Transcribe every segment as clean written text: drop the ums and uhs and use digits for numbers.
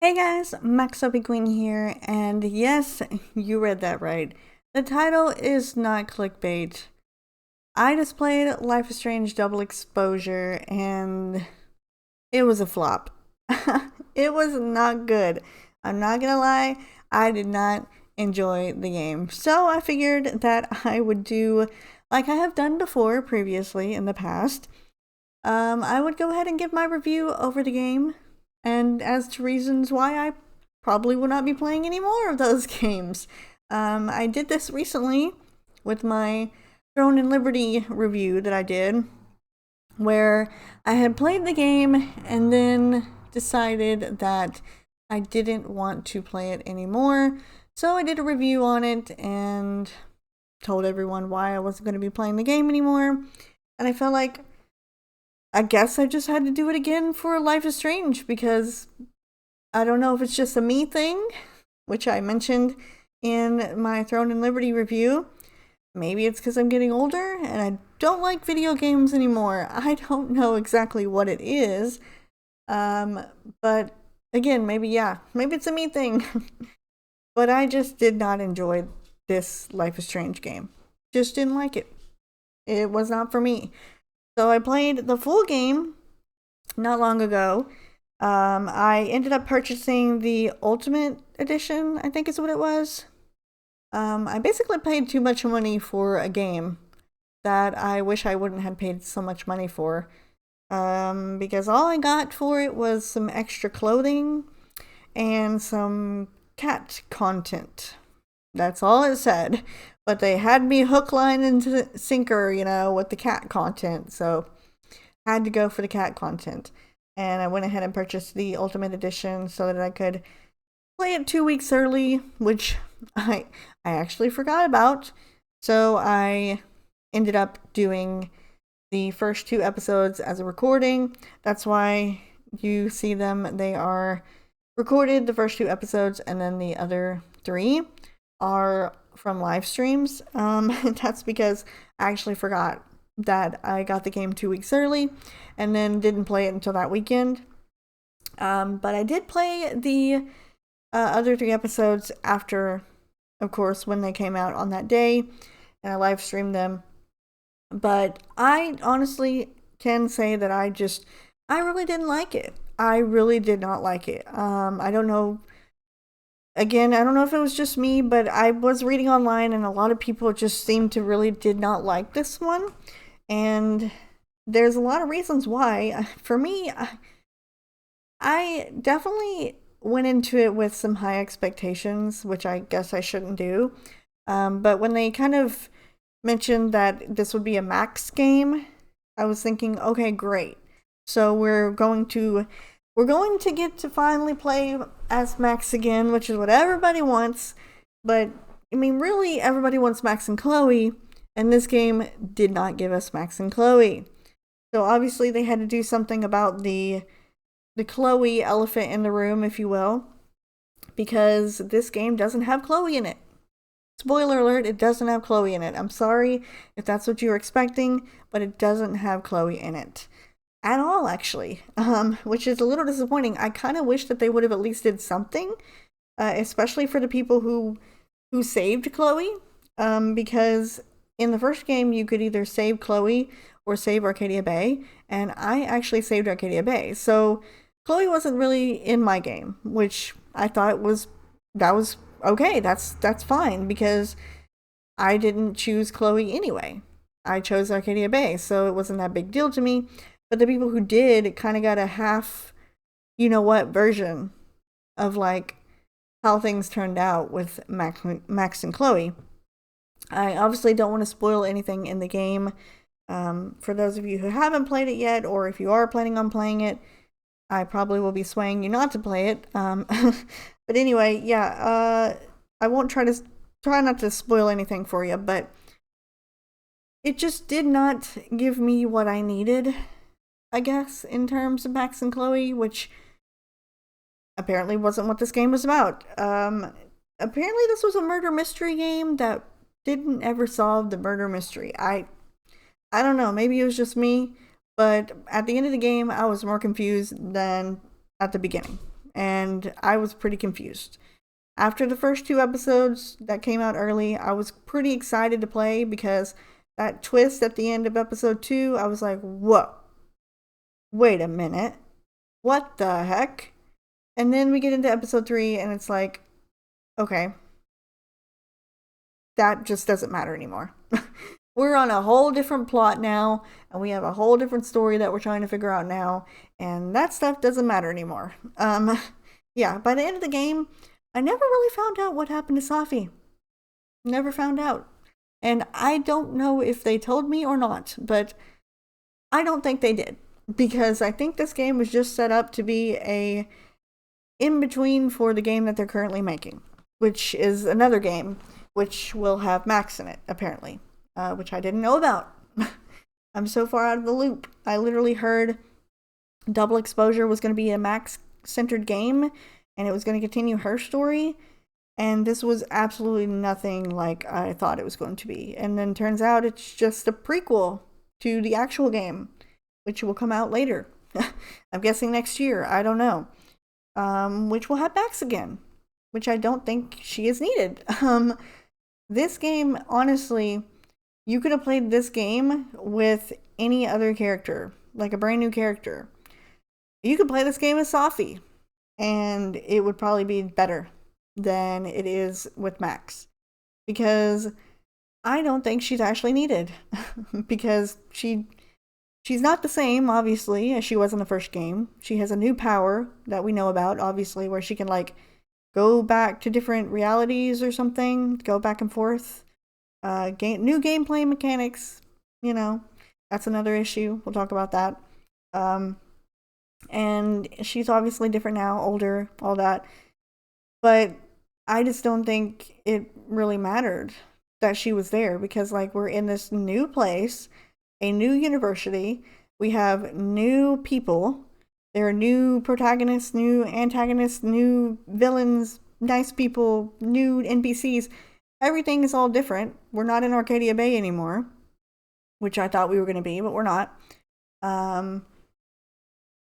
Hey guys, MaxLPQueen here, and yes, you read that right. The title is not clickbait. I just played Life is Strange Double Exposure, and it was a flop. It was not good. I'm not gonna lie, I did not enjoy the game. So I figured that I would do like I have done before previously in the past. I would go ahead and give my review over the game, and as to reasons why I probably will not be playing any more of those games. I did this recently with my Throne and Liberty review that I did, where I had played the game and then decided that I didn't want to play it anymore. So I did a review on it and told everyone why I wasn't going to be playing the game anymore. And I felt like I guess I just had to do it again for Life is Strange because I don't know if it's just a me thing, which I mentioned in my Throne and Liberty review. Maybe it's because I'm getting older and I don't like video games anymore. I don't know exactly what it is. But again, maybe it's a me thing. But I just did not enjoy this Life is Strange game. Just didn't like it. It was not for me. So I played the full game not long ago. I ended up purchasing the Ultimate Edition, I think is what it was. I basically paid too much money for a game that I wish I wouldn't have paid so much money for. Because all I got for it was some extra clothing and some cat content. That's all it said. But they had me hook, line, and sinker, with the cat content. So I had to go for the cat content. And I went ahead and purchased the Ultimate Edition so that I could play it 2 weeks early, which I actually forgot about. So I ended up doing the first 2 episodes as a recording. That's why you see them. They are recorded, the first 2 episodes, and then the other 3 are from live streams. That's because I actually forgot that I got the game 2 weeks early and then didn't play it until that weekend. But I did play the other 3 episodes after, of course, when they came out on that day, and I live streamed them. But I honestly can say that I really didn't like it. I really did not like it. I don't know. Again, I don't know if it was just me, but I was reading online and a lot of people just seemed to really did not like this one. And there's a lot of reasons why. For me, I definitely went into it with some high expectations, which I guess I shouldn't do. But when they kind of mentioned that this would be a Max game, I was thinking, okay, great. So we're going to get to finally play as Max again, which is what everybody wants. But I mean, really, everybody wants Max and Chloe, and this game did not give us Max and Chloe. So obviously, they had to do something about the Chloe elephant in the room, if you will, because this game doesn't have Chloe in it. Spoiler alert, it doesn't have Chloe in it. I'm sorry if that's what you were expecting, but it doesn't have Chloe in it at all, actually, which is a little disappointing. I kind of wish that they would have at least did something, especially for the people who saved Chloe, because in the first game you could either save Chloe or save Arcadia Bay, and I actually saved Arcadia Bay, so Chloe wasn't really in my game, which I thought was okay. That's fine because I didn't choose Chloe anyway. I chose Arcadia Bay, so it wasn't that big deal to me. But the people who did kind of got a half, version of like how things turned out with Max and Chloe. I obviously don't want to spoil anything in the game. For those of you who haven't played it yet, or if you are planning on playing it, I probably will be swaying you not to play it. But anyway, I won't try not to spoil anything for you, but it just did not give me what I needed, I guess, in terms of Max and Chloe, which apparently wasn't what this game was about. Apparently this was a murder mystery game that didn't ever solve the murder mystery. I don't know, maybe it was just me, but at the end of the game, I was more confused than at the beginning. and I was pretty confused. After the first 2 episodes that came out early, I was pretty excited to play because that twist at the end of episode 2, I was like, whoa, wait a minute, what the heck? And then we get into episode 3, and it's like, okay, that just doesn't matter anymore. We're on a whole different plot now, and we have a whole different story that we're trying to figure out now, and that stuff doesn't matter anymore. Yeah, by the end of the game, I never really found out what happened to Safi. Never found out. And I don't know if they told me or not, but I don't think they did. Because I think this game was just set up to be a in-between for the game that they're currently making, which is another game, which will have Max in it, apparently, which I didn't know about. I'm so far out of the loop. I literally heard Double Exposure was going to be a Max-centered game, and it was going to continue her story, and this was absolutely nothing like I thought it was going to be. And then turns out it's just a prequel to the actual game, which will come out later. I'm guessing next year. I don't know. Which will have Max again, which I don't think she is needed. This game, honestly, you could have played this game with any other character, like a brand new character. You could play this game as Safi, and it would probably be better than it is with Max, because I don't think she's actually needed. Because she's not the same, obviously, as she was in the first game. She has a new power that we know about, obviously, where she can, like, go back to different realities or something, go back and forth. New gameplay mechanics, you know, that's another issue. We'll talk about that. And she's obviously different now, older, all that. But I just don't think it really mattered that she was there, because, like, we're in this new place, a new university. We have new people. There are new protagonists, new antagonists, new villains, nice people, new NPCs. Everything is all different. We're not in Arcadia Bay anymore, which I thought we were going to be, but we're not.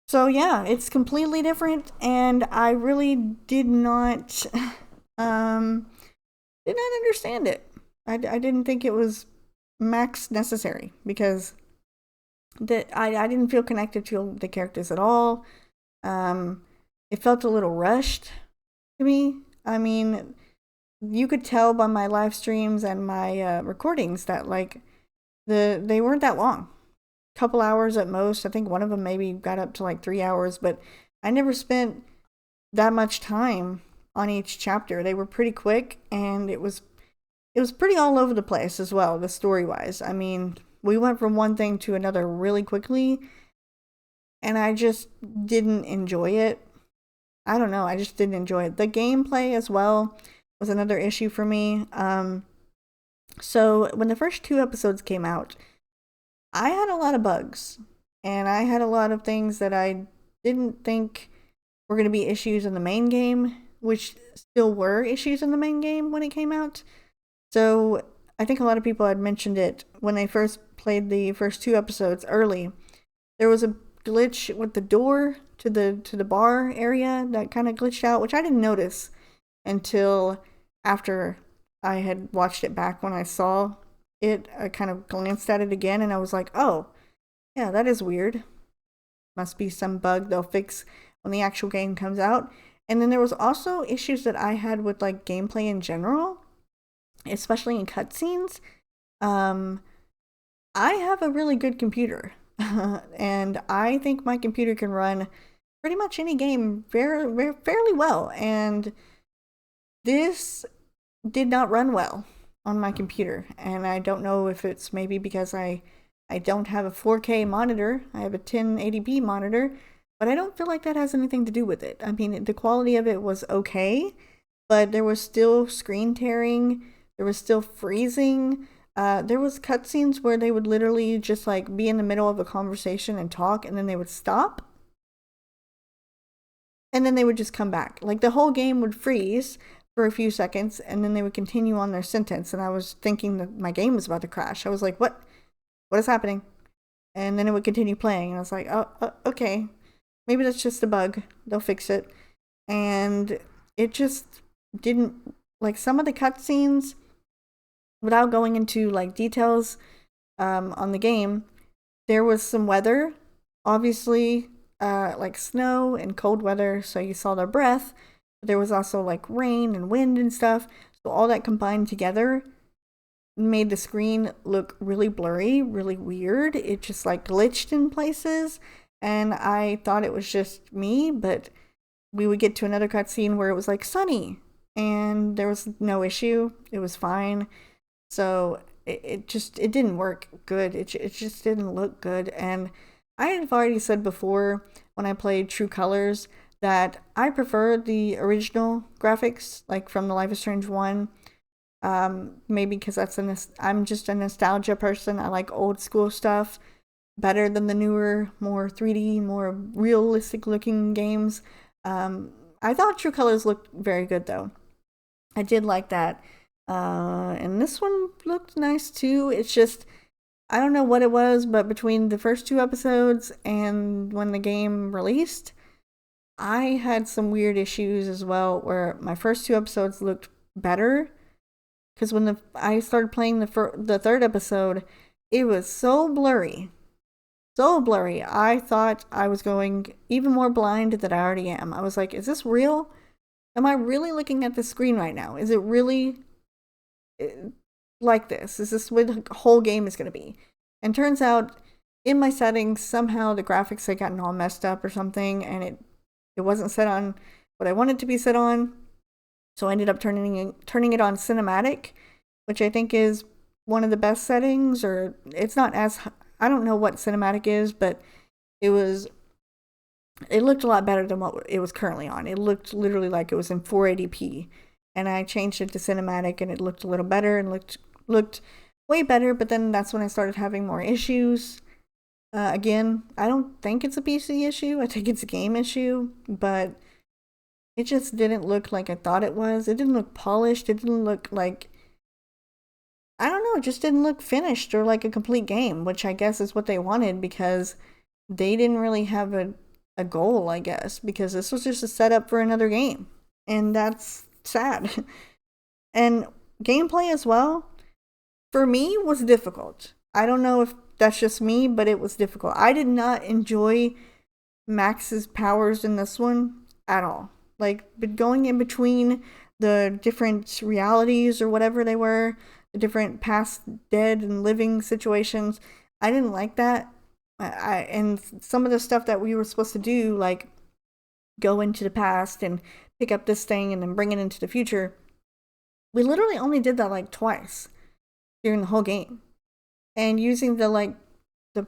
So yeah, it's completely different, and I really did not understand it. I didn't think it was Max necessary, because I didn't feel connected to the characters at all. It felt a little rushed to me. I mean, you could tell by my live streams and my recordings that, like, they weren't that long. Couple hours at most. I think one of them maybe got up to like 3 hours, but I never spent that much time on each chapter. They were pretty quick, and it was pretty all over the place as well, the story-wise. I mean, we went from one thing to another really quickly, and I just didn't enjoy it. I don't know, I just didn't enjoy it. The gameplay as well was another issue for me. So when the first 2 episodes came out, I had a lot of bugs, and I had a lot of things that I didn't think were going to be issues in the main game, which still were issues in the main game when it came out. So I think a lot of people had mentioned it when they first played the first 2 episodes early. There was a glitch with the door to the bar area that kind of glitched out, which I didn't notice until after I had watched it back. When I saw it, I kind of glanced at it again, and I was like, oh, yeah, that is weird. Must be some bug they'll fix when the actual game comes out. And then there was also issues that I had with, like, gameplay in general, especially in cutscenes. I have a really good computer, and I think my computer can run pretty much any game fairly well, and this did not run well on my computer. And I don't know if it's maybe because I don't have a 4K monitor. I have a 1080p monitor, but I don't feel like that has anything to do with it. I mean, the quality of it was okay, but there was still screen tearing, there was still freezing. There was cutscenes where they would literally just, like, be in the middle of a conversation and talk, and then they would stop, and then they would just come back. Like, the whole game would freeze for a few seconds, and then they would continue on their sentence, and I was thinking that my game was about to crash. I was like, what is happening? And then it would continue playing, and I was like, oh, okay, maybe that's just a bug, they'll fix it. and it just didn't, like, some of the cutscenes, without going into like details on the game, there was some weather, obviously, like snow and cold weather, so you saw their breath. There was also like rain and wind and stuff, so all that combined together made the screen look really blurry, really weird. It just like glitched in places, and I thought it was just me, but we would get to another cutscene where it was like sunny and there was no issue. It was fine. So it didn't work good. It just didn't look good. And I have already said before when I played True Colors that I prefer the original graphics, like from the Life is Strange 1. Maybe because I'm just a nostalgia person. I like old school stuff better than the newer, more 3D, more realistic looking games. I thought True Colors looked very good though. I did like that. And this one looked nice too. It's just, I don't know what it was, but between the first two episodes and when the game released, I had some weird issues as well where my first two episodes looked better. Because when I started playing the third episode, it was so blurry. So blurry. I thought I was going even more blind than I already am. I was like, is this real? Am I really looking at the screen right now? Is it really like this? Is this what the whole game is going to be? And turns out, in my settings, somehow the graphics had gotten all messed up or something, and it wasn't set on what I wanted to be set on. So I ended up turning it on cinematic, which I think is one of the best settings, or it's not as, I don't know what cinematic is, but it looked a lot better than what it was currently on. It looked literally like it was in 480p. And I changed it to cinematic and it looked a little better and looked way better, but then that's when I started having more issues. Again, I don't think it's a PC issue. I think it's a game issue, but it just didn't look like I thought it was. It didn't look polished. It didn't look like, I don't know, it just didn't look finished or like a complete game, which I guess is what they wanted because they didn't really have a goal, I guess, because this was just a setup for another game. And that's sad. And gameplay as well, for me, was difficult. I don't know if that's just me, but it was difficult. I did not enjoy Max's powers in this one at all. Like, going in between the different realities or whatever they were, the different past dead and living situations, I didn't like that. And some of the stuff that we were supposed to do, like go into the past and pick up this thing and then bring it into the future, we literally only did that like twice during the whole game. And using the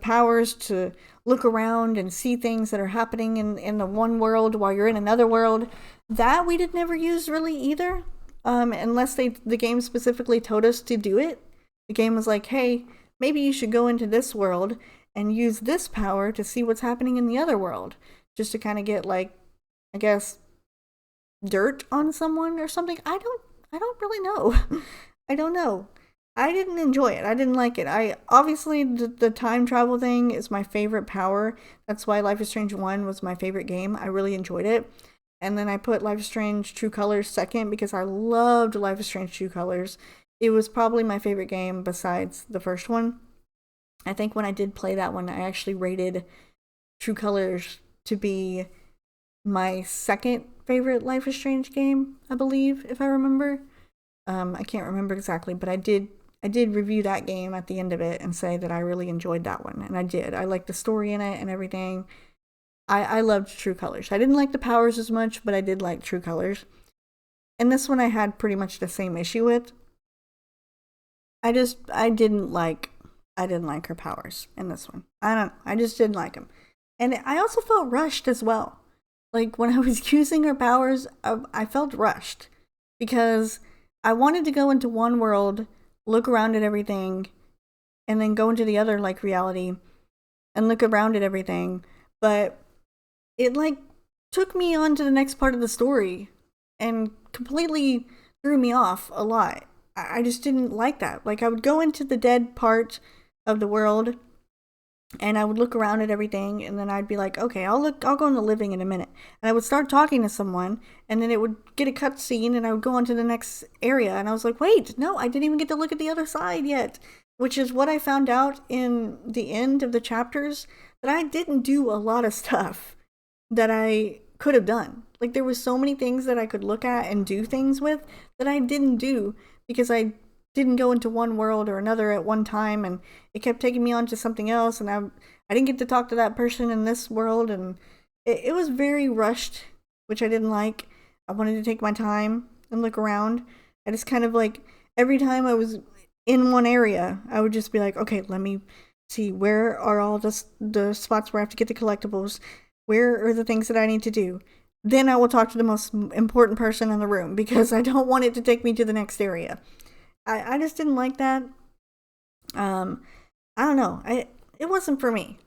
powers to look around and see things that are happening in the one world while you're in another world, that we did never use really either. Unless the game specifically told us to do it. The game was like, hey, maybe you should go into this world and use this power to see what's happening in the other world. Just to kind of get, like, I guess, dirt on someone or something. I don't really know. I don't know. I didn't enjoy it. I didn't like it. Obviously the time travel thing is my favorite power. That's why Life is Strange 1 was my favorite game. I really enjoyed it. And then I put Life is Strange True Colors second because I loved Life is Strange True Colors. It was probably my favorite game besides the first one. I think when I did play that one, I actually rated True Colors to be my second favorite Life is Strange game, I believe, if I remember. I can't remember exactly, but I did review that game at the end of it and say that I really enjoyed that one, and I did. I liked the story in it and everything. I loved True Colors. I didn't like the powers as much, but I did like True Colors. And this one I had pretty much the same issue with. I didn't like her powers in this one. I just didn't like them. And I also felt rushed as well. Like, when I was using her powers, I felt rushed. Because I wanted to go into one world, look around at everything, and then go into the other, like, reality, and look around at everything. But it, like, took me on to the next part of the story, and completely threw me off a lot. I just didn't like that. Like, I would go into the dead part of the world, and I would look around at everything, and then I'd be like, okay, I'll go in the living in a minute. And I would start talking to someone, and then it would get a cutscene, and I would go on to the next area, and I was like, wait, no, I didn't even get to look at the other side yet. Which is what I found out in the end of the chapters, that I didn't do a lot of stuff that I could have done. Like, there was so many things that I could look at and do things with that I didn't do because I didn't go into one world or another at one time, and it kept taking me on to something else, and I didn't get to talk to that person in this world, and it was very rushed, which I didn't like. I wanted to take my time and look around. I just kind of like, every time I was in one area, I would just be like, okay, let me see, where are all the spots where I have to get the collectibles? Where are the things that I need to do? Then I will talk to the most important person in the room because I don't want it to take me to the next area. I just didn't like that. I don't know. It wasn't for me.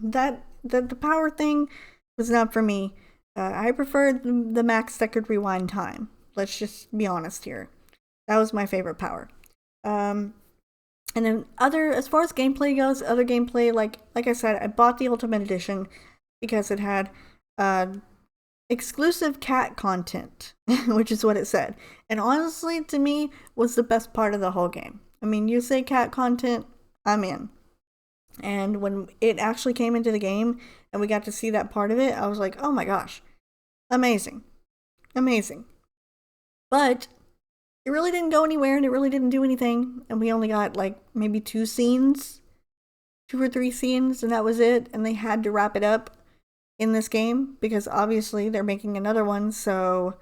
The power thing was not for me. I preferred the max that could rewind time. Let's just be honest here. That was my favorite power. And then as far as gameplay goes, other gameplay, like I said, I bought the Ultimate Edition because it had exclusive cat content, which is what it said. And honestly, to me, was the best part of the whole game. I mean, you say cat content, I'm in. And when it actually came into the game and we got to see that part of it, I was like, oh my gosh, amazing. Amazing. But it really didn't go anywhere and it really didn't do anything. And we only got like maybe 2 or 3 scenes, and that was it. And they had to wrap it up in this game because obviously they're making another one, so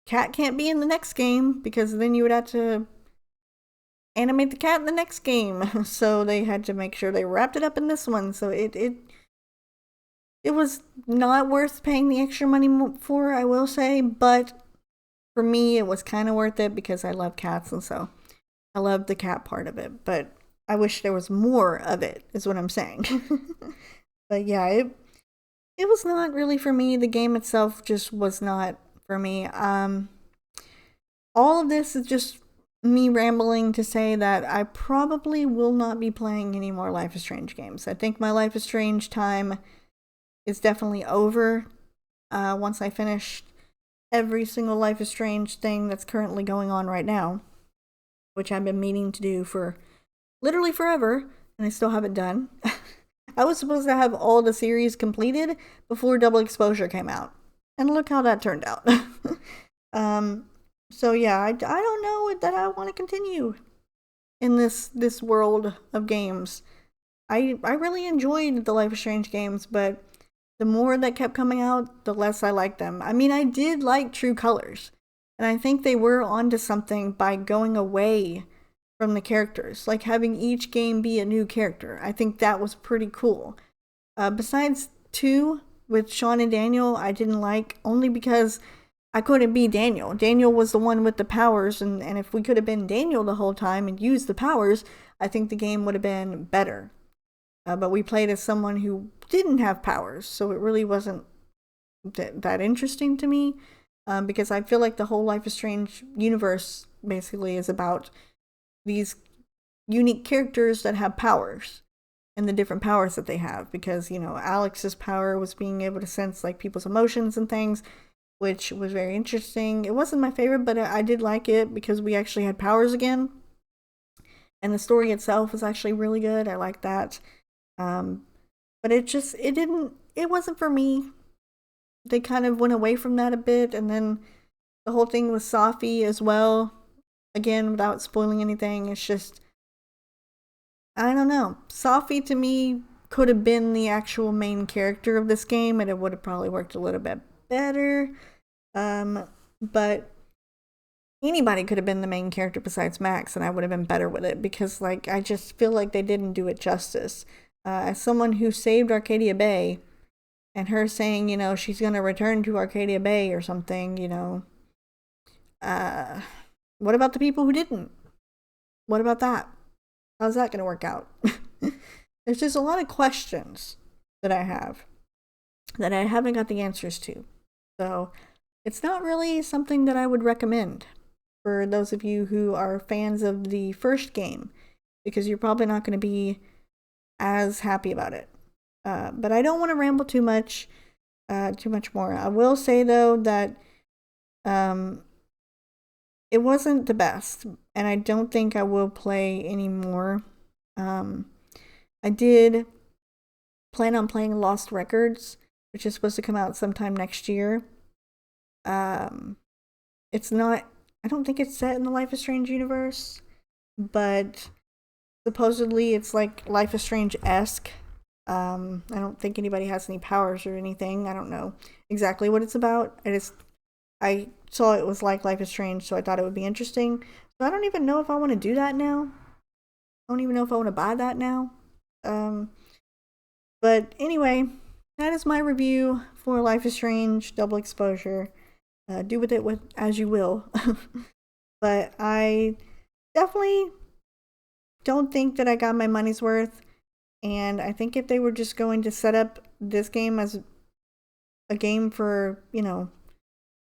cat can't be in the next game because then you would have to animate the cat in the next game. So they had to make sure they wrapped it up in this one. So it was not worth paying the extra money for, I will say, but for me it was kind of worth it because I love cats, and so I love the cat part of it. But I wish there was more of it, is what I'm saying. But yeah, it was not really for me. The game itself just was not for me. All of this is just me rambling to say that I probably will not be playing any more Life is Strange games. I think my Life is Strange time is definitely over once I finish every single Life is Strange thing that's currently going on right now, which I've been meaning to do for literally forever, and I still haven't done. I was supposed to have all the series completed before Double Exposure came out. And look how that turned out. So yeah, I don't know that I want to continue in this world of games. I really enjoyed the Life is Strange games, but the more that kept coming out, the less I liked them. I mean, I did like True Colors, and I think they were onto something by going away from the characters, like having each game be a new character. I think that was pretty cool. Besides 2 with Sean and Daniel, I didn't like, only because I couldn't be Daniel. Daniel was the one with the powers, and if we could have been Daniel the whole time and used the powers, I think the game would have been better. But we played as someone who didn't have powers, so it really wasn't that interesting to me, because I feel like the whole Life is Strange universe basically is about these unique characters that have powers and the different powers that they have, because, you know, Alex's power was being able to sense like people's emotions and things, which was very interesting. It wasn't my favorite, but I did like it because we actually had powers again, and the story itself was actually really good. I liked that. But it wasn't for me. They kind of went away from that a bit, and then the whole thing with Safi as well. Again, without spoiling anything, it's just, I don't know. Safi to me could have been the actual main character of this game, and it would have probably worked a little bit better. But anybody could have been the main character besides Max, and I would have been better with it, because like I just feel like they didn't do it justice. As someone who saved Arcadia Bay, and her saying, you know, she's gonna return to Arcadia Bay or something, you know, what about the people who didn't? What about that? How's that gonna work out? There's just a lot of questions that I have that I haven't got the answers to. So it's not really something that I would recommend for those of you who are fans of the first game, because you're probably not going to be as happy about it. But I don't want to ramble too much more. I will say though that um, it wasn't the best, and I don't think I will play anymore. I did plan on playing Lost Records, which is supposed to come out sometime next year. It's not, I don't think it's set in the Life is Strange universe, but supposedly it's like Life is Strange-esque. I don't think anybody has any powers or anything. I don't know exactly what it's about. I saw it was like Life is Strange, so I thought it would be interesting. So I don't even know if I want to do that now. I don't even know if I want to buy that now. But anyway, that is my review for Life is Strange Double Exposure. Do with it as you will. But I definitely don't think that I got my money's worth. And I think if they were just going to set up this game as a game for, the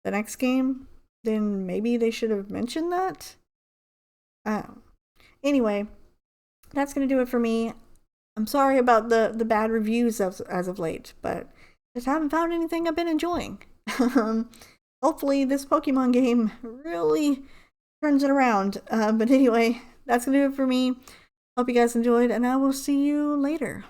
next game, then maybe they should have mentioned that. Anyway, that's going to do it for me. I'm sorry about the bad reviews as of late, but just haven't found anything I've been enjoying. Hopefully this Pokemon game really turns it around. But anyway, that's going to do it for me. Hope you guys enjoyed, and I will see you later.